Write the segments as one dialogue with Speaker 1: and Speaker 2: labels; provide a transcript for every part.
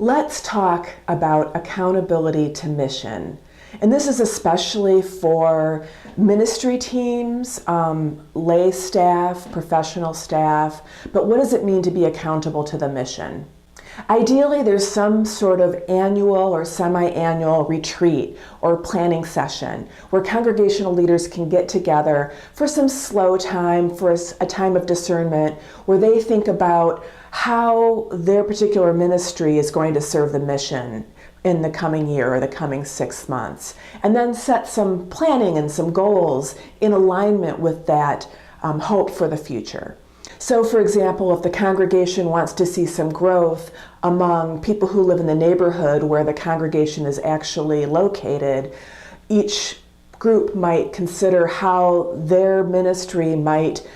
Speaker 1: Let's talk about accountability to mission. And this is especially for ministry teams, lay staff, professional staff, but what does it mean to be accountable to the mission? Ideally, there's some sort of annual or semi-annual retreat or planning session where congregational leaders can get together for some slow time, for a time of discernment, where they think about how their particular ministry is going to serve the mission in the coming year or the coming 6 months, and then set some planning and some goals in alignment with that hope for the future. So, for example, if the congregation wants to see some growth among people who live in the neighborhood where the congregation is actually located, each group might consider how their ministry might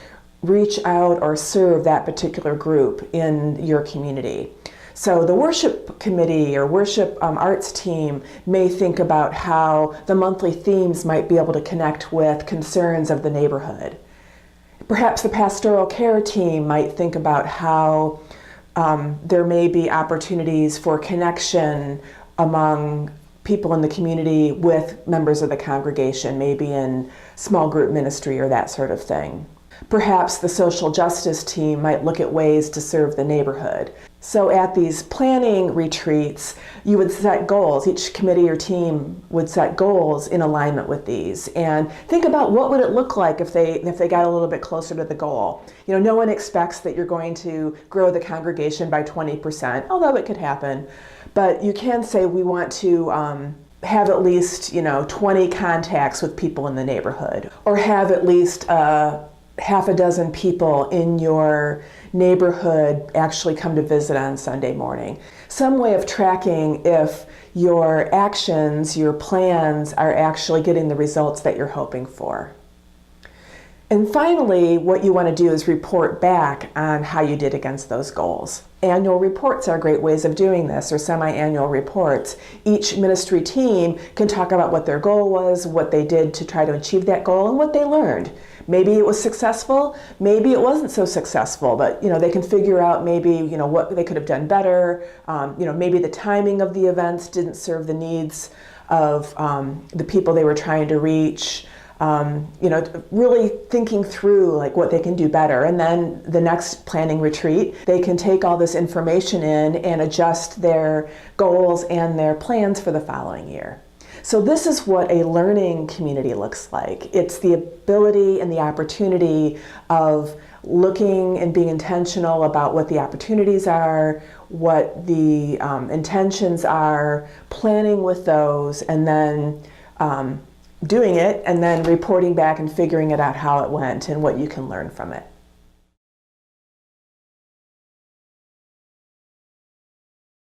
Speaker 1: reach out or serve that particular group in your community. So the worship committee or worship arts team may think about how the monthly themes might be able to connect with concerns of the neighborhood. Perhaps the pastoral care team might think about how there may be opportunities for connection among people in the community with members of the congregation, maybe in small group ministry or that sort of thing. Perhaps the social justice team might look at ways to serve the neighborhood. So at these planning retreats, you would set goals. Each committee or team would set goals in alignment with these and think about what would it look like if they got a little bit closer to the goal. You know, no one expects that you're going to grow the congregation by 20%, although it could happen. But you can say we want to have at least 20 contacts with people in the neighborhood, or have at least half a dozen people in your neighborhood actually come to visit on Sunday morning. Some way of tracking if your actions, your plans are actually getting the results that you're hoping for. And finally, what you want to do is report back on how you did against those goals. Annual reports are great ways of doing this, or semi-annual reports. Each ministry team can talk about what their goal was, what they did to try to achieve that goal, and what they learned. Maybe it was successful, maybe it wasn't so successful, but they can figure out maybe what they could have done better. Maybe the timing of the events didn't serve the needs of the people they were trying to reach. Really thinking through what they can do better. And then the next planning retreat, they can take all this information in and adjust their goals and their plans for the following year. So this is what a learning community looks like. It's the ability and the opportunity of looking and being intentional about what the opportunities are, what the intentions are, planning with those, and then doing it, and then reporting back and figuring it out how it went and what you can learn from it.